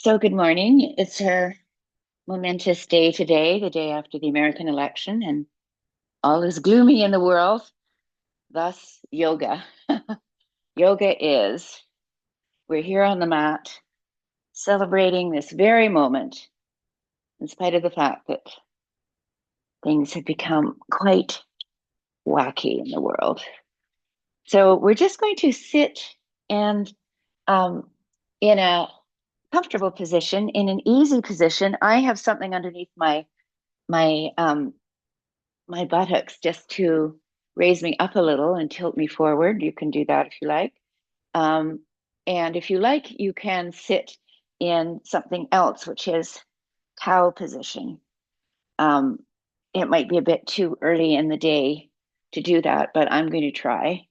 So good morning. It's a momentous day today, the day after the American election, and all is gloomy in the world. Thus, yoga. Yoga is. We're here on the mat celebrating this very moment, in spite of the fact that things have become quite wacky in the world. So we're just going to sit and in a comfortable position, in an easy position. I have something underneath my my buttocks just to raise me up a little and tilt me forward. You can do that if you like. Um, and if you like, you can sit in something else, which is cow position. Um, it might be a bit too early in the day to do that, but I'm going to try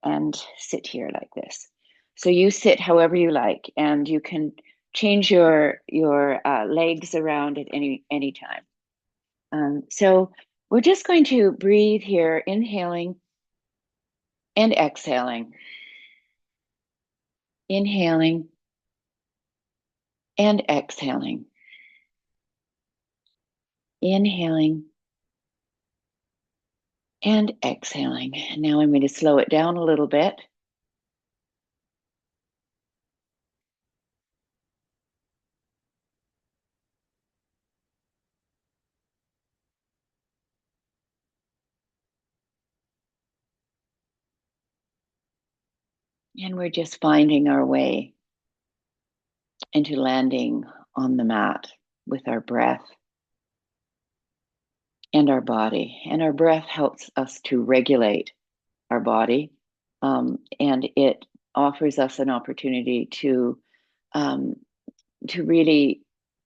and sit here like this. So you sit however you like, and you can change your legs around at any time. So we're just going to breathe here, inhaling and exhaling, inhaling and exhaling, inhaling and exhaling. And now I'm going to slow it down a little bit. And we're just finding our way into landing on the mat with our breath and our body. And our breath helps us to regulate our body. And it offers us an opportunity um, to really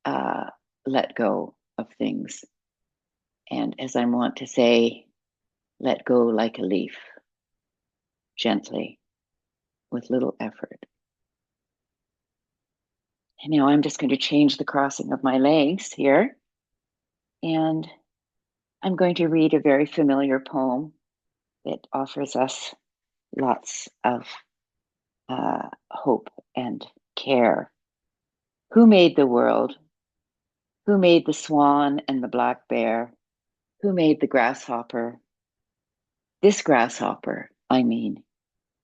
uh, let go of things. And as I want to say, let go like a leaf, gently, with little effort. And now I'm just going to change the crossing of my legs here. And I'm going to read a very familiar poem that offers us lots of hope and care. Who made the world? Who made the swan and the black bear? Who made the grasshopper? This grasshopper, I mean,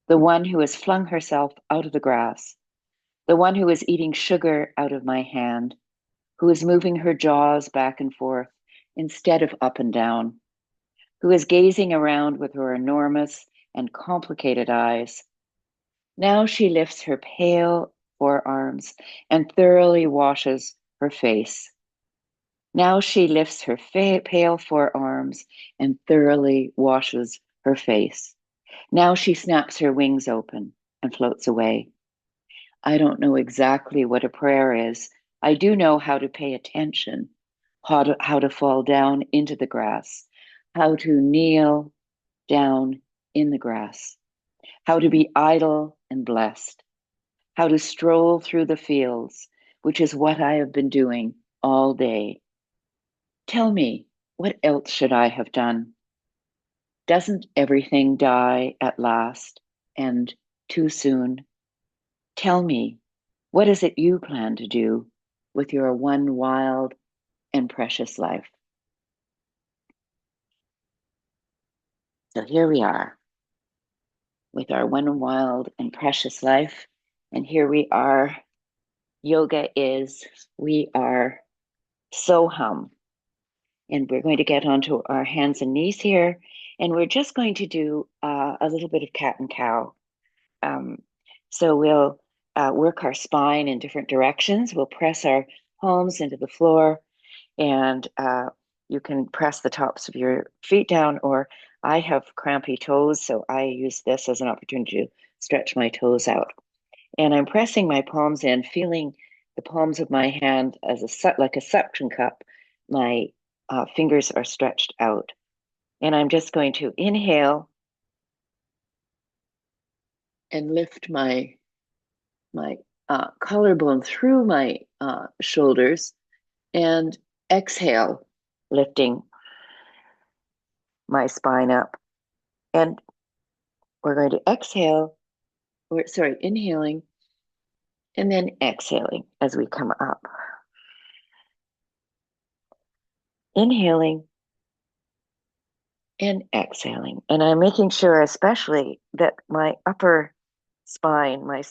the one who has flung herself out of the grass, the one who is eating sugar out of my hand, who is moving her jaws back and forth instead of up and down, who is gazing around with her enormous and complicated eyes. Now she lifts her pale forearms and thoroughly washes her face. Now she lifts her pale forearms and thoroughly washes her face. Now she snaps her wings open and floats away. I don't know exactly what a prayer is. I do know how to pay attention, how to fall down into the grass, how to kneel down in the grass, how to be idle and blessed, how to stroll through the fields, which is what I have been doing all day. Tell me, what else should I have done? Doesn't everything die at last and too soon? Tell me, what is it you plan to do with your one wild and precious life? So here we are with our one wild and precious life. And here we are. Yoga is, we are so hum. And we're going to get onto our hands and knees here. And we're just going to do a little bit of cat and cow. Um, so we'll work our spine in different directions. We'll press our palms into the floor, and you can press the tops of your feet down, or I have crampy toes, so I use this as an opportunity to stretch my toes out. And I'm pressing my palms in, feeling the palms of my hand as like a suction cup. My fingers are stretched out. And I'm just going to inhale and lift my collarbone through my shoulders, and exhale, lifting my spine up. And we're going to exhale, or sorry, inhaling And then exhaling as we come up. Inhaling and exhaling. And I'm making sure especially that my upper spine, my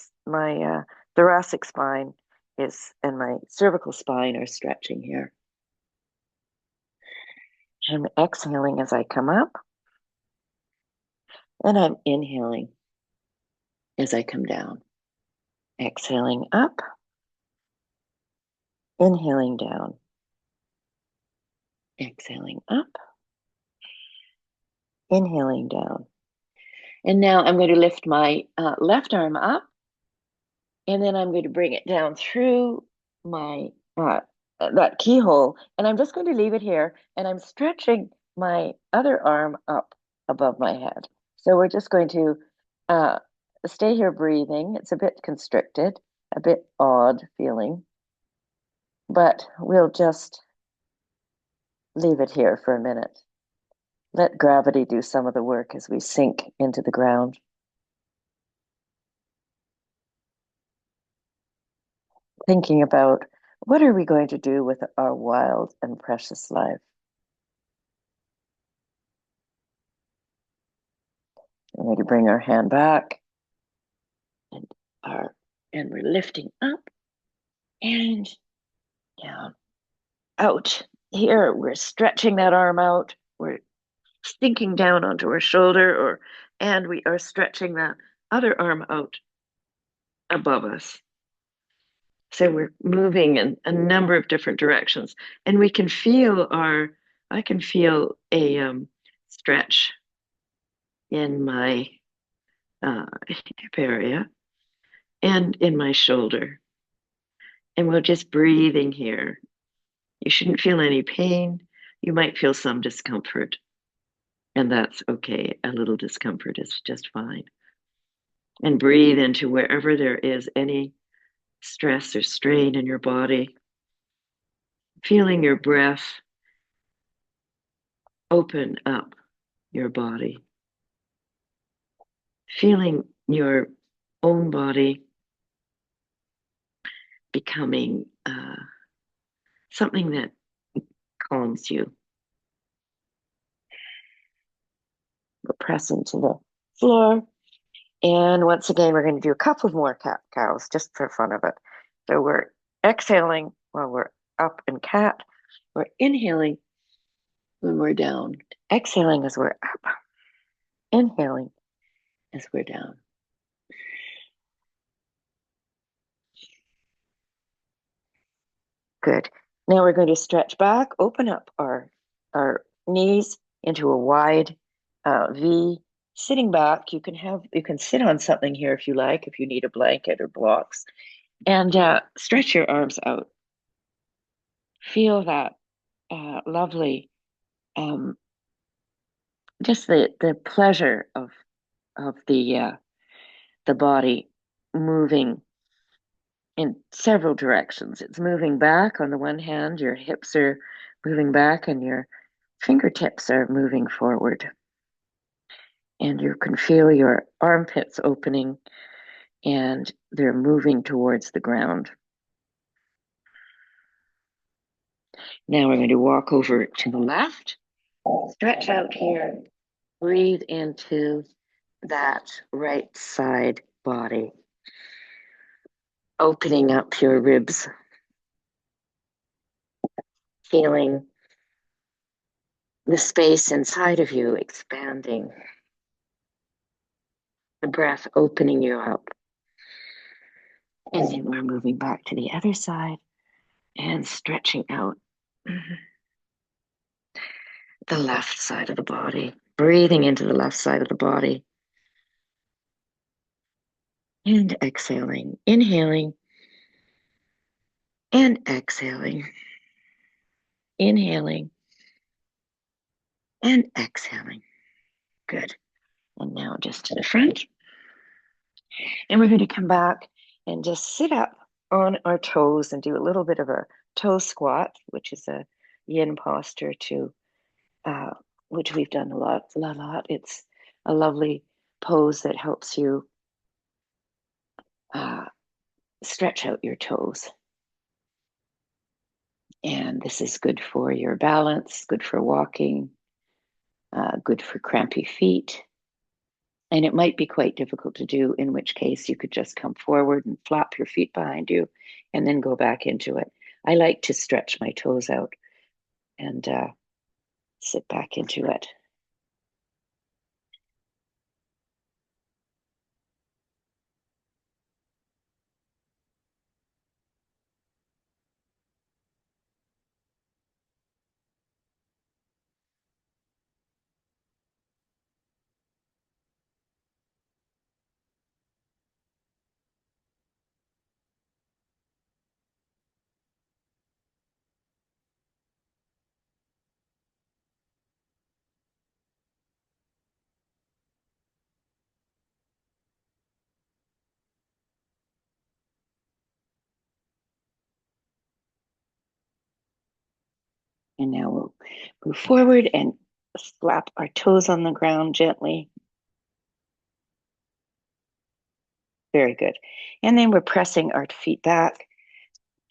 thoracic spine and my cervical spine are stretching here. I'm exhaling as I come up, and I'm inhaling as I come down. Exhaling up, inhaling down. Exhaling up, inhaling down. And now I'm going to lift my left arm up, and then I'm going to bring it down through my that keyhole, and I'm just going to leave it here, and I'm stretching my other arm up above my head. So we're just going to stay here breathing. It's a bit constricted, a bit odd feeling, but we'll just leave it here for a minute. Let gravity do some of the work as we sink into the ground. Thinking about what are we going to do with our wild and precious life? We're going to bring our hand back, and we're lifting up and down, out. Here, we're stretching that arm out. We're sinking down onto our shoulder, and we are stretching that other arm out above us. So we're moving in a number of different directions, and we can feel I can feel a stretch in my hip area and in my shoulder. And we're just breathing here. You shouldn't feel any pain. You might feel some discomfort, and that's okay. A little discomfort is just fine. And breathe into wherever there is any stress or strain in your body, feeling your breath open up your body, feeling your own body becoming something that calms you. We'll press into the floor. And once again, we're going to do a couple more cat cows just for fun of it. So we're exhaling while we're up in cat. We're inhaling when we're down. Exhaling as we're up. Inhaling as we're down. Good. Now we're going to stretch back, open up our knees into a wide V. Sitting back, you can sit on something here if you like, if you need a blanket or blocks, and stretch your arms out. Feel that lovely, just the pleasure of the body moving in several directions. It's moving back on the one hand, your hips are moving back, and your fingertips are moving forward. And you can feel your armpits opening, and they're moving towards the ground. Now we're going to walk over to the left, stretch out here, breathe into that right side body, opening up your ribs, feeling the space inside of you expanding, the breath opening you up. And then we're moving back to the other side and stretching out the left side of the body, breathing into the left side of the body. And exhaling, inhaling, and exhaling, inhaling, and exhaling. Good. And now just to the front. And we're going to come back and just sit up on our toes and do a little bit of a toe squat, which is a yin posture which we've done a lot. It's a lovely pose that helps you stretch out your toes. And this is good for your balance, good for walking, good for crampy feet. And it might be quite difficult to do, in which case you could just come forward and flap your feet behind you and then go back into it. I like to stretch my toes out and sit back into it. And now we'll move forward and slap our toes on the ground gently. Very good. And then we're pressing our feet back,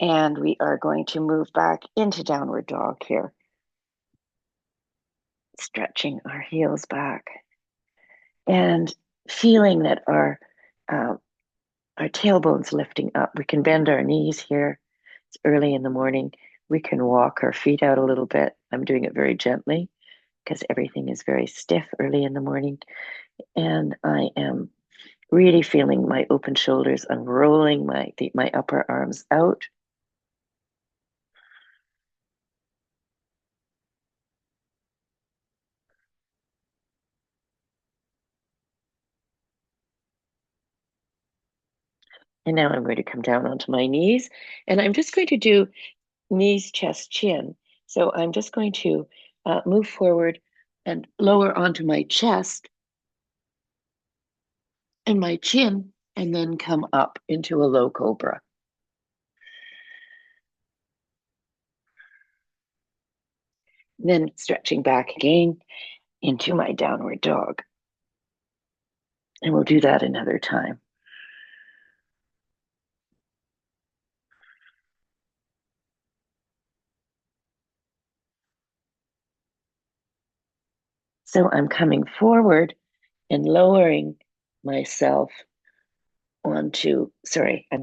and we are going to move back into downward dog here. Stretching our heels back and feeling that our tailbone's lifting up. We can bend our knees here. It's early in the morning. We can walk our feet out a little bit. I'm doing it very gently because everything is very stiff early in the morning. And I am really feeling my open shoulders, unrolling my upper arms out. And now I'm going to come down onto my knees, and I'm just going to do knees, chest, chin. So I'm just going to move forward and lower onto my chest and my chin, and then come up into a low cobra. Then stretching back again into my downward dog. And we'll do that another time. So I'm coming forward and lowering myself I'm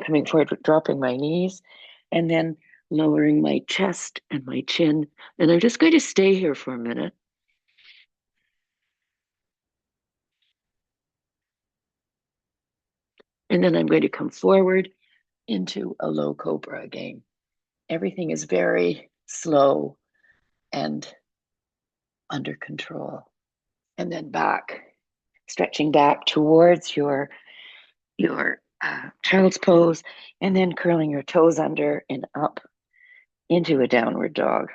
coming forward, dropping my knees, and then lowering my chest and my chin. And I'm just going to stay here for a minute. And then I'm going to come forward into a low cobra again. Everything is very slow and under control. And then back, stretching back towards your child's pose, and then curling your toes under and up into a downward dog.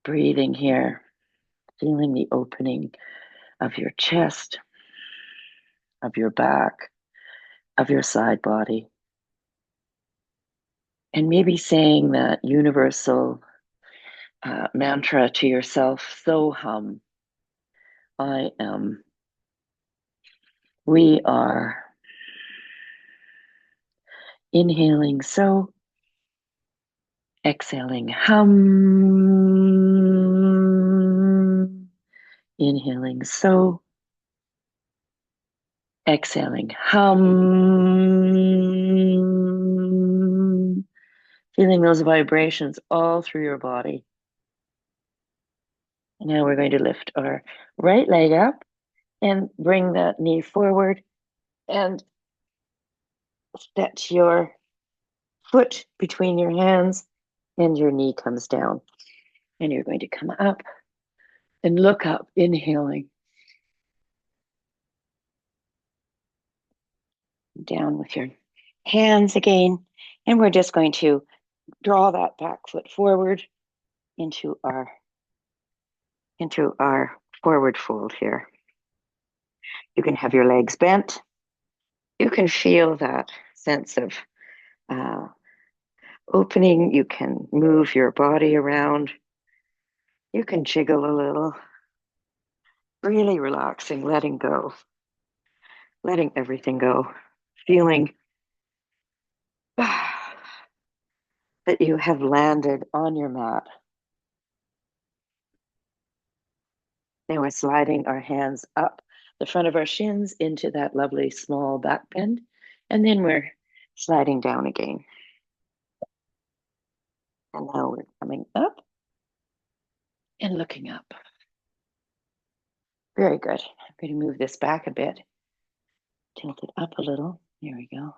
Breathing here, feeling the opening of your chest, of your back, of your side body. And maybe saying that universal mantra to yourself, so hum, I am, we are. Inhaling so, exhaling hum. Inhaling so, exhaling hum. Feeling those vibrations all through your body. Now we're going to lift our right leg up and bring that knee forward and set your foot between your hands, and your knee comes down. And you're going to come up and look up, inhaling. Down with your hands again. And we're just going to draw that back foot forward into our forward fold here. You can have your legs bent. You can feel that sense of opening. You can move your body around. You can jiggle a little. Really relaxing, letting go, letting everything go. feeling that you have landed on your mat. Then we're sliding our hands up the front of our shins into that lovely small back bend. And then we're sliding down again. And now we're coming up and looking up. Very good. I'm going to move this back a bit. Tilt it up a little. There we go.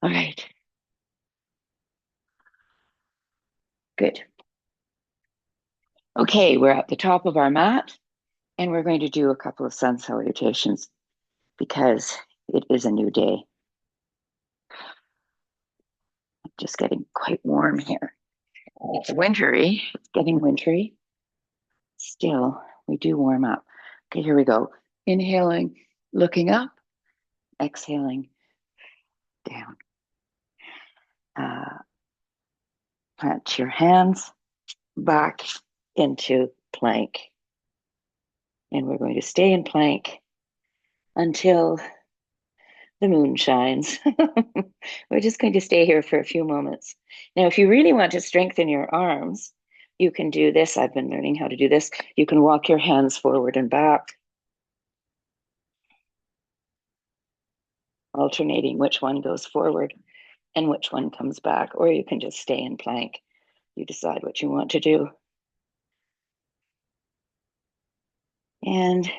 All right. Good. Okay, we're at the top of our mat, and we're going to do a couple of sun salutations because it is a new day. I'm just getting quite warm here. It's wintry. It's getting wintry. Still, we do warm up. Okay, here we go. Inhaling, looking up, exhaling, down. Plant your hands back into plank. And we're going to stay in plank until the moon shines. We're just going to stay here for a few moments. Now, if you really want to strengthen your arms, you can do this. I've been learning how to do this. You can walk your hands forward and back, alternating which one goes forward and which one comes back, or you can just stay in plank. You decide what you want to do. And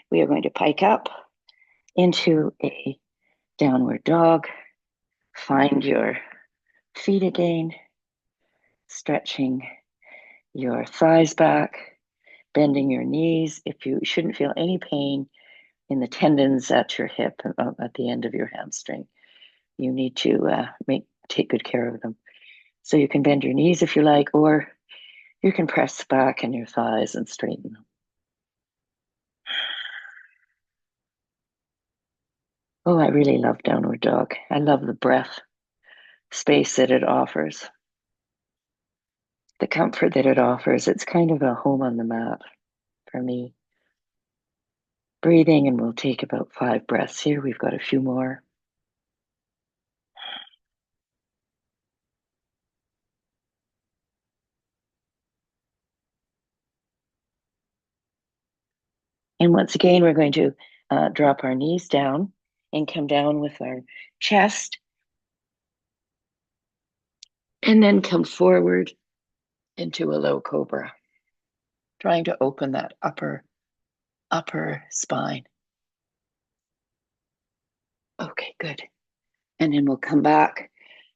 we are going to pike up into a downward dog. Find your feet again, stretching your thighs back, bending your knees. If you shouldn't feel any pain in the tendons at your hip, at the end of your hamstring, you need to take good care of them. So you can bend your knees if you like, or you can press back in your thighs and straighten them. Oh, I really love downward dog. I love the breath space that it offers, the comfort that it offers. It's kind of a home on the mat for me. Breathing, and we'll take about 5 breaths here. We've got a few more. And once again, we're going to drop our knees down and come down with our chest, and then come forward into a low cobra, trying to open that upper spine. Okay, good. And then we'll come back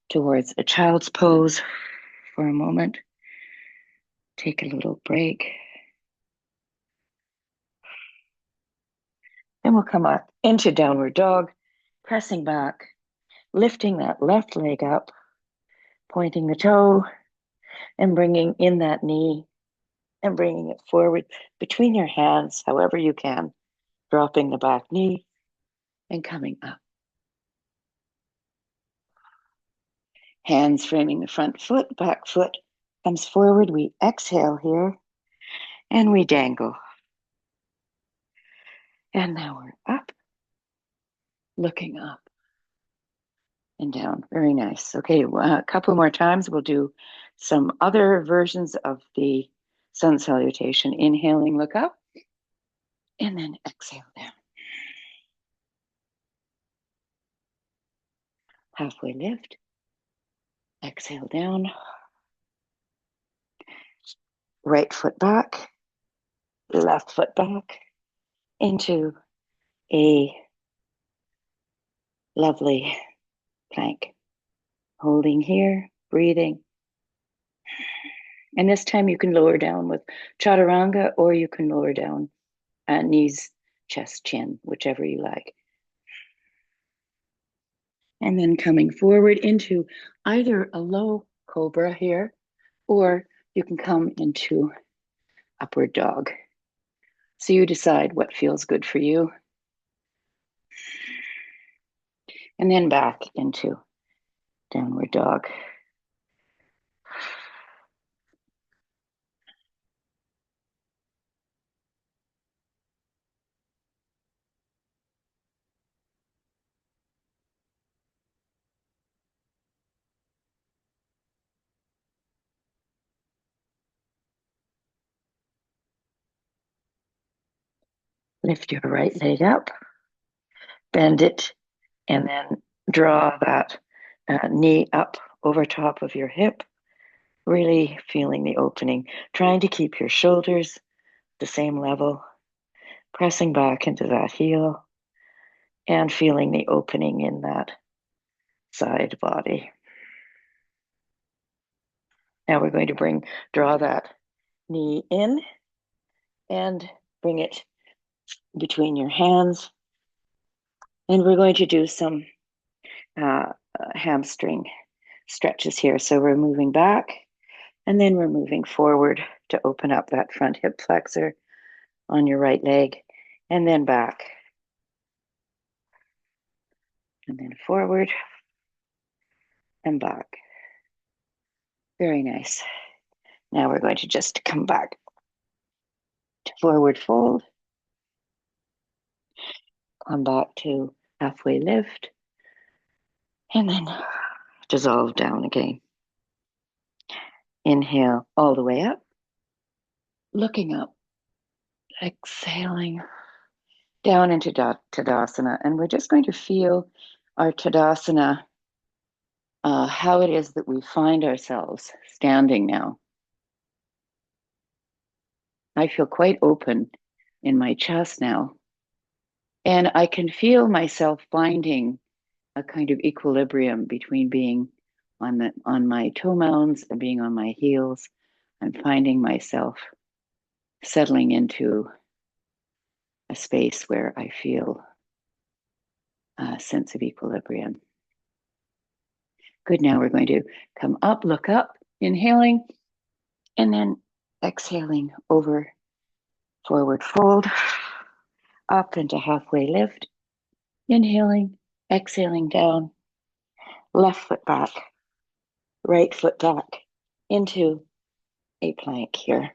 towards a child's pose for a moment. Take a little break. Then we'll come up into downward dog, pressing back, lifting that left leg up, pointing the toe, and bringing in that knee and bringing it forward between your hands, however you can, dropping the back knee and coming up. Hands framing the front foot, back foot comes forward. We exhale here and we dangle. And now we're up, looking up and down. Very nice. Okay, a couple more times. We'll do some other versions of the sun salutation. Inhaling, look up, and then exhale down. Halfway lift, exhale down. Right foot back, left foot back into a lovely plank. Holding here, breathing. And this time you can lower down with chaturanga, or you can lower down knees, chest, chin, whichever you like. And then coming forward into either a low cobra here, or you can come into upward dog. So you decide what feels good for you. And then back into downward dog. Lift your right leg up, bend it, and then draw that knee up over top of your hip, really feeling the opening, trying to keep your shoulders the same level, pressing back into that heel, and feeling the opening in that side body. Now we're going to draw that knee in and bring it between your hands. And we're going to do some hamstring stretches here. So we're moving back and then we're moving forward to open up that front hip flexor on your right leg, and then back and then forward and back. Very nice. Now we're going to just come back to forward fold, come back to halfway lift, and then dissolve down again. Inhale all the way up, looking up, exhaling down into Tadasana. And we're just going to feel our Tadasana, how it is that we find ourselves standing now. I feel quite open in my chest now. And I can feel myself finding a kind of equilibrium between being on my toe mounds and being on my heels. I'm finding myself settling into a space where I feel a sense of equilibrium. Good, now we're going to come up, look up, inhaling, and then exhaling over forward fold, up into halfway lift, inhaling, exhaling down, left foot back, right foot back into a plank here.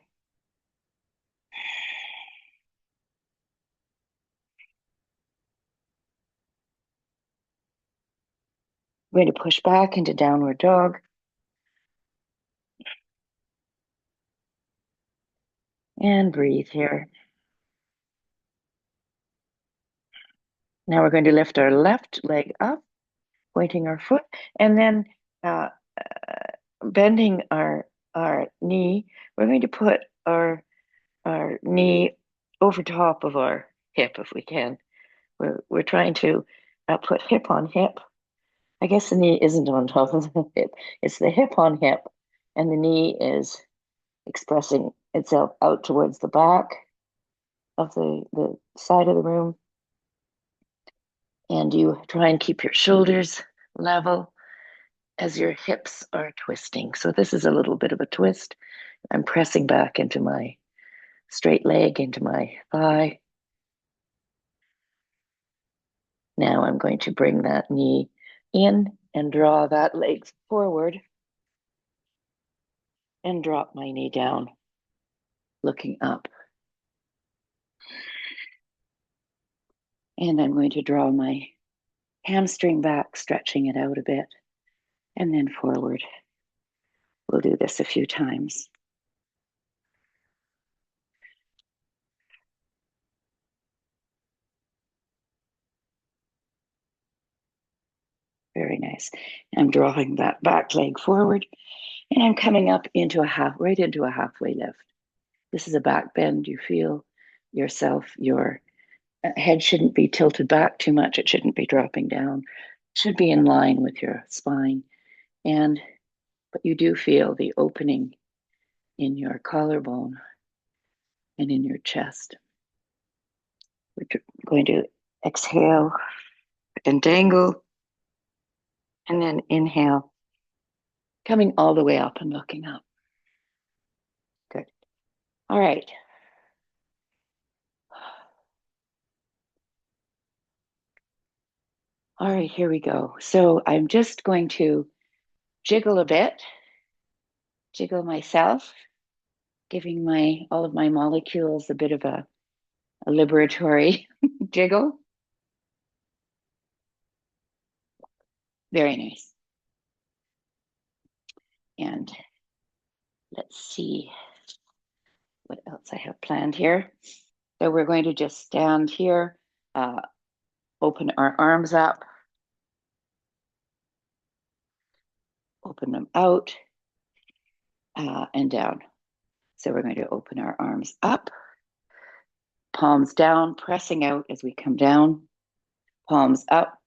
We're going to push back into downward dog. And breathe here. Now we're going to lift our left leg up, pointing our foot, and then bending our knee. We're going to put our knee over top of our hip if we can. We're trying to put hip on hip. I guess the knee isn't on top of the hip. It's the hip on hip, and the knee is expressing itself out towards the back of the side of the room. And you try and keep your shoulders level as your hips are twisting. So this is a little bit of a twist. I'm pressing back into my straight leg, into my thigh. Now I'm going to bring that knee in and draw that leg forward and drop my knee down, looking up. And I'm going to draw my hamstring back, stretching it out a bit, and then forward. We'll do this a few times. Very nice. I'm drawing that back leg forward, and I'm coming up into right into a halfway lift. This is a back bend. You feel yourself, your head shouldn't be tilted back too much. It shouldn't be dropping down. It should be in line with your spine. But you do feel the opening in your collarbone and in your chest. We're going to exhale and dangle, and then inhale, coming all the way up and looking up. Good. All right. All right, here we go. So I'm just going to jiggle a bit, jiggle myself, giving all of my molecules a bit of a liberatory jiggle. Very nice. And let's see what else I have planned here. So we're going to just stand here, open our arms up, open them out, and down. So we're going to open our arms up, palms down, pressing out as we come down, palms up,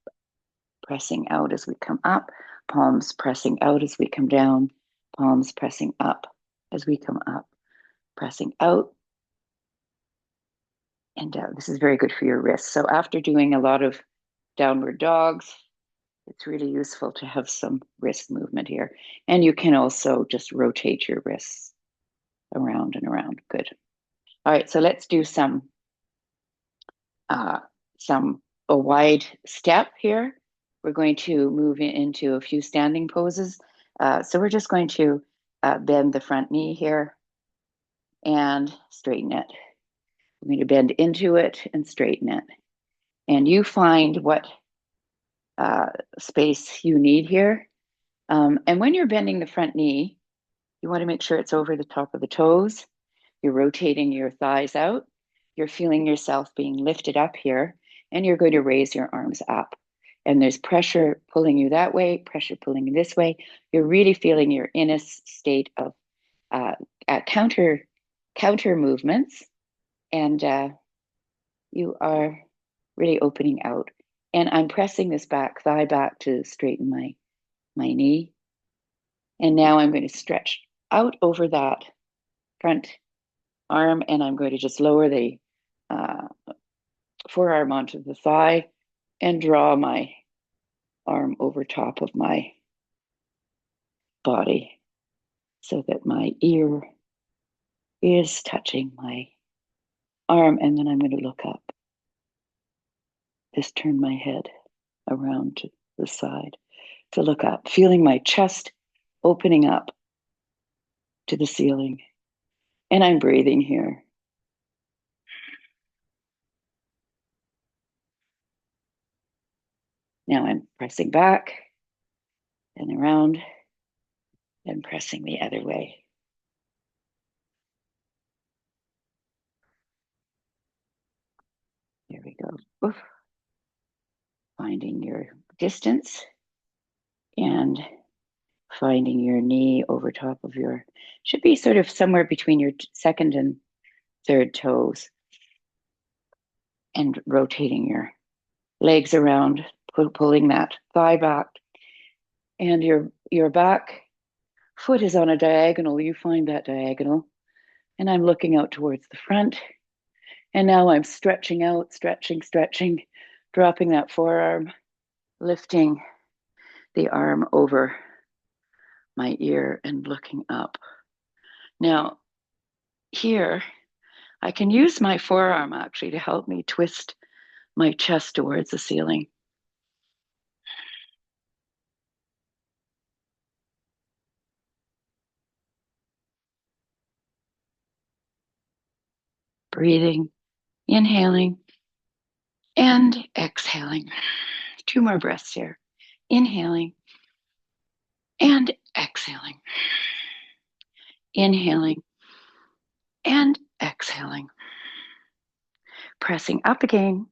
pressing out as we come up, palms pressing out as we come down, palms pressing up as we come up, pressing out and down. This is very good for your wrists. So after doing a lot of downward dogs, it's really useful to have some wrist movement here. And you can also just rotate your wrists around and around. Good. All right, so let's do a wide step here. We're going to move into a few standing poses. So we're just going to bend the front knee here and straighten it. I'm going to bend into it and straighten it. And you find what space you need here. And when you're bending the front knee, you want to make sure it's over the top of the toes. You're rotating your thighs out. You're feeling yourself being lifted up here, and you're going to raise your arms up. And there's pressure pulling you that way, pressure pulling you this way. You're really feeling you're in a state of counter movements, and you are really opening out. And I'm pressing this back thigh back to straighten my knee. And now I'm going to stretch out over that front arm, and I'm going to just lower the forearm onto the thigh and draw my arm over top of my body so that my ear is touching my arm. And then I'm going to look up. Just turn my head around to the side to look up, feeling my chest opening up to the ceiling. And I'm breathing here. Now I'm pressing back and around and pressing the other way. Here we go. Oof. Finding your distance and finding your knee over top of your, should be sort of somewhere between your second and third toes, and rotating your legs around, pulling that thigh back, and your back foot is on a diagonal. You find that diagonal, and I'm looking out towards the front. And now I'm stretching out, stretching, dropping that forearm, lifting the arm over my ear and looking up. Now, here, I can use my forearm actually to help me twist my chest towards the ceiling. Breathing, inhaling, and exhaling. 2 more breaths here. Inhaling and exhaling. Inhaling and exhaling. Pressing up again,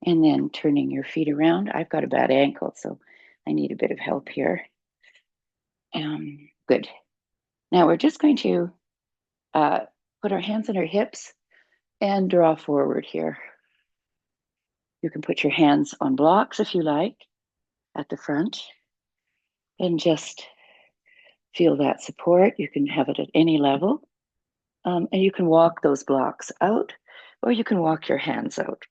and then turning your feet around. I've got a bad ankle, so I need a bit of help here. Good. Now we're just going to put our hands on our hips and draw forward here. You can put your hands on blocks if you like at the front and just feel that support. You can have it at any level. And you can walk those blocks out, or you can walk your hands out,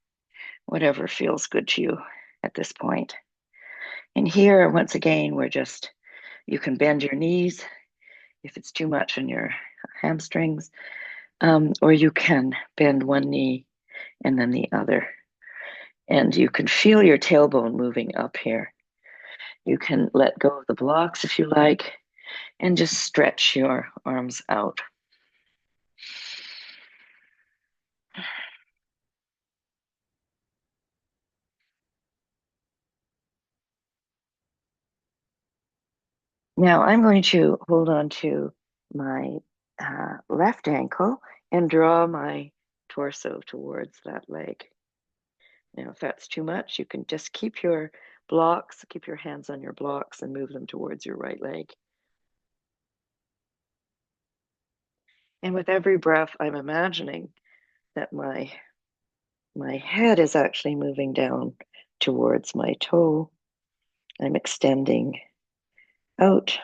whatever feels good to you at this point. And here, once again, you can bend your knees if it's too much on your hamstrings, or you can bend one knee and then the other. And you can feel your tailbone moving up here. You can let go of the blocks if you like, and just stretch your arms out. Now I'm going to hold on to my left ankle and draw my torso towards that leg. Now, if that's too much, you can just keep your blocks, keep your hands on your blocks and move them towards your right leg. And with every breath, I'm imagining that my head is actually moving down towards my toe. I'm extending out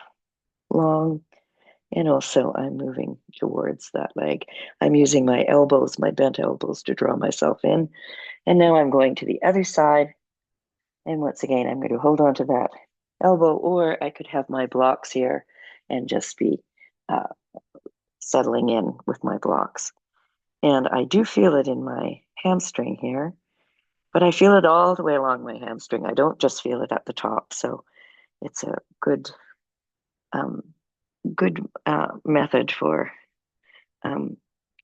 long, and also I'm moving towards that leg. I'm using my elbows, my bent elbows, to draw myself in. And now I'm going to the other side. And once again, I'm going to hold on to that elbow, or I could have my blocks here and just be settling in with my blocks. And I do feel it in my hamstring here, but I feel it all the way along my hamstring. I don't just feel it at the top. So it's a good method for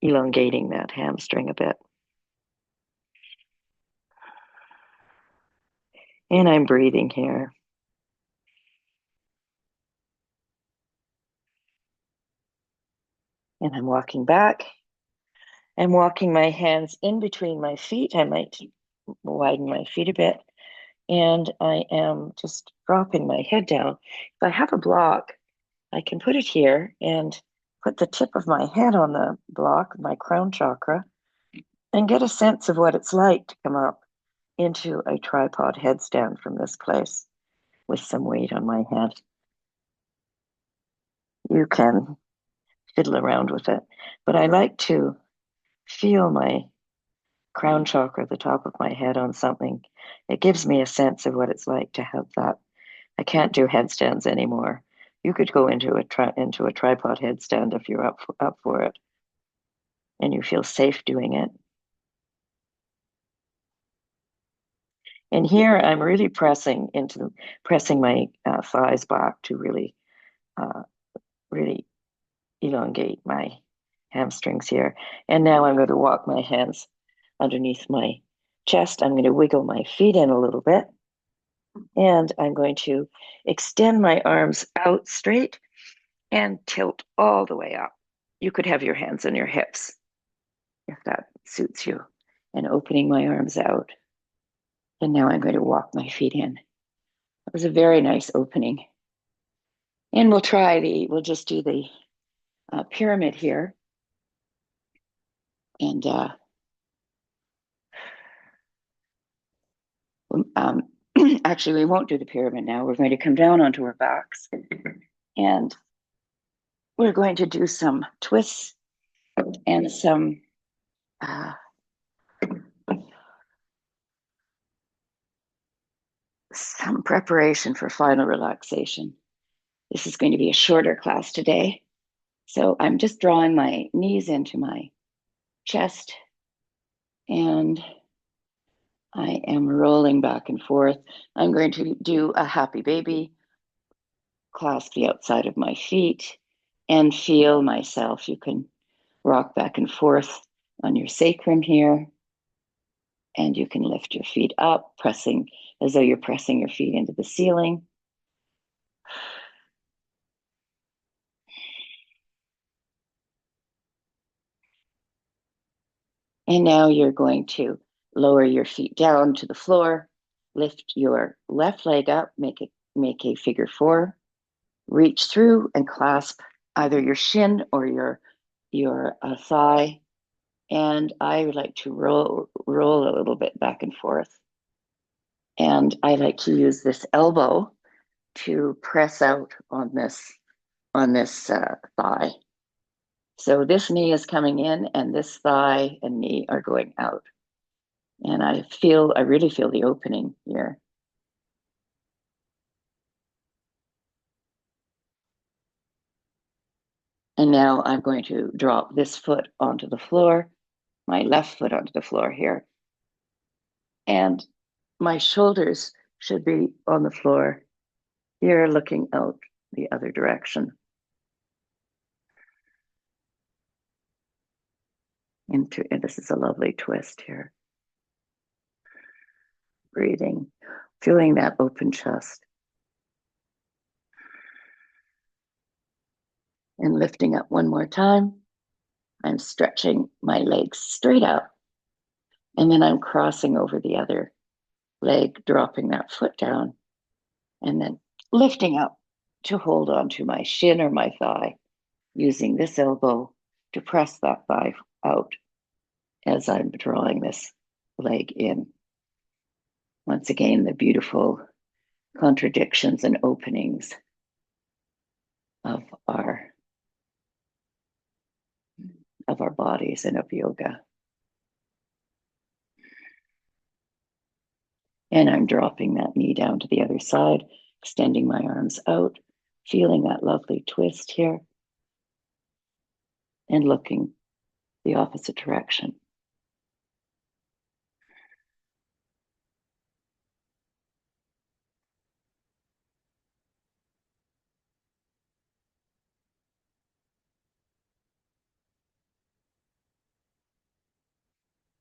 elongating that hamstring a bit. And I'm breathing here. And I'm walking back. I'm walking my hands in between my feet. I might widen my feet a bit. And I am just dropping my head down. If I have a block, I can put it here and put the tip of my head on the block, my crown chakra, and get a sense of what it's like to come up into a tripod headstand from this place with some weight on my head. You can fiddle around with it, but I like to feel my crown chakra, the top of my head, on something. It gives me a sense of what it's like to have that. I can't do headstands anymore. You could go into a tripod headstand if you're up for it, and you feel safe doing it. And here I'm really pressing my thighs back to really elongate my hamstrings here. And now I'm going to walk my hands underneath my chest. I'm going to wiggle my feet in a little bit. And I'm going to extend my arms out straight and tilt all the way up. You could have your hands on your hips if that suits you. And opening my arms out. And now I'm going to walk my feet in. It was a very nice opening. And we'll just do the pyramid here. And actually, we won't do the pyramid now. We're going to come down onto our backs. And we're going to do some twists and some preparation for final relaxation. This is going to be a shorter class today. So I'm just drawing my knees into my chest, and I am rolling back and forth. I'm going to do a happy baby, clasp the outside of my feet, and feel myself. You can rock back and forth on your sacrum here, and you can lift your feet up, pressing as though you're pressing your feet into the ceiling. And now you're going to lower your feet down to the floor, lift your left leg up, make a figure four, reach through and clasp either your shin or your thigh. And I would like to roll a little bit back and forth. And I like to use this elbow to press out on this thigh. So this knee is coming in and this thigh and knee are going out. And I really feel the opening here. And now I'm going to drop this foot onto the floor, my left foot onto the floor here. And my shoulders should be on the floor here, looking out the other direction. And this is a lovely twist here. Breathing, feeling that open chest. And lifting up one more time. I'm stretching my legs straight up, and then I'm crossing over the other leg, dropping that foot down, and then lifting up to hold onto my shin or my thigh, using this elbow to press that thigh out as I'm drawing this leg in. Once again, the beautiful contradictions and openings of our bodies and of yoga. And I'm dropping that knee down to the other side, extending my arms out, feeling that lovely twist here, and looking the opposite direction.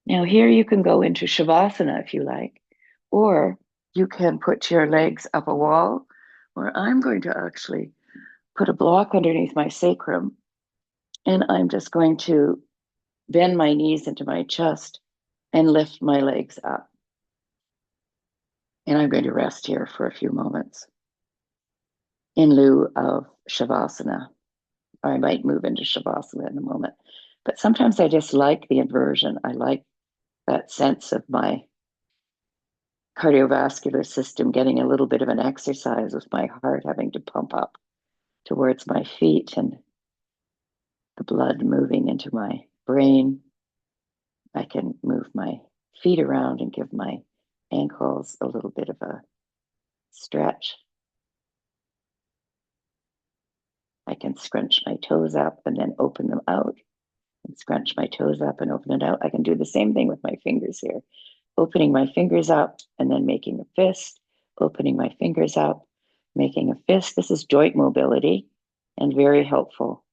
Now here you can go into Shavasana if you like, or you can put your legs up a wall, or I'm going to actually put a block underneath my sacrum, and I'm just going to bend my knees into my chest and lift my legs up. And I'm going to rest here for a few moments in lieu of Shavasana. Or I might move into Shavasana in a moment. But sometimes I just like the inversion. I like that sense of my cardiovascular system getting a little bit of an exercise with my heart having to pump up towards my feet and the blood moving into my brain. I can move my feet around and give my ankles a little bit of a stretch. I can scrunch my toes up and then open them out, and scrunch my toes up and open it out. I can do the same thing with my fingers here, opening my fingers up and then making a fist, opening my fingers up, making a fist. This is joint mobility and very helpful.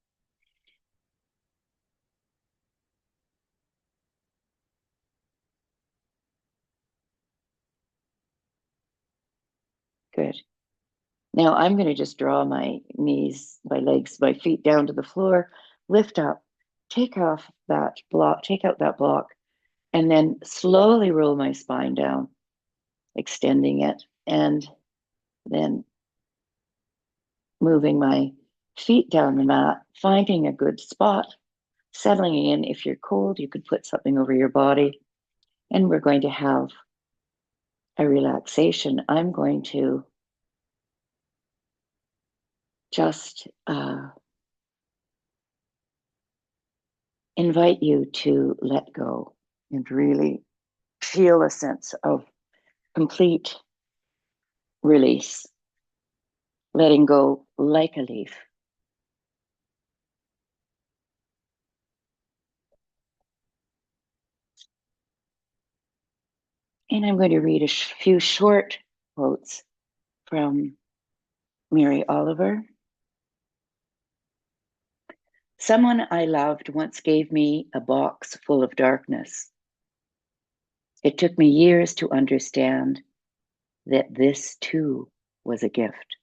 Good. Now I'm going to just draw my knees, my legs, my feet down to the floor, lift up, take off that block, take out that block, and then slowly roll my spine down, extending it, and then moving my feet down the mat, finding a good spot, settling in. If you're cold, you could put something over your body. And we're going to have a relaxation. I'm going to just invite you to let go and really feel a sense of complete release, letting go like a leaf. And I'm going to read a few short quotes from Mary Oliver. Someone I loved once gave me a box full of darkness. It took me years to understand that this too was a gift.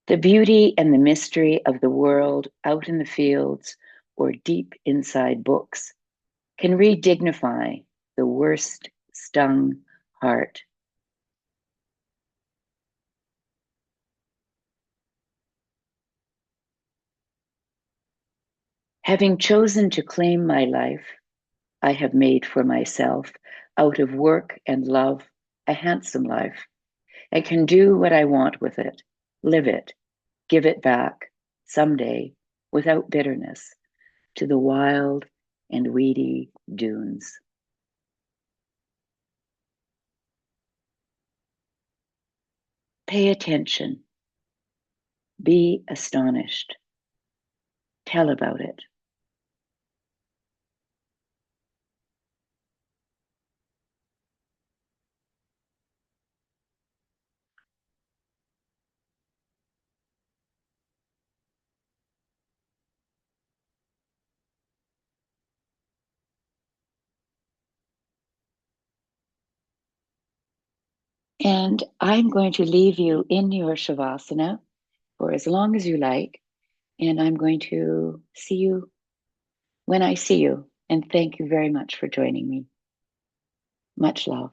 The beauty and the mystery of the world out in the fields or deep inside books can re-dignify the worst stung heart. Having chosen to claim my life, I have made for myself, out of work and love, a handsome life. I can do what I want with it, live it, give it back someday without bitterness to the wild and weedy dunes. Pay attention. Be astonished. Tell about it. And I'm going to leave you in your Shavasana for as long as you like. And I'm going to see you when I see you. And thank you very much for joining me. Much love.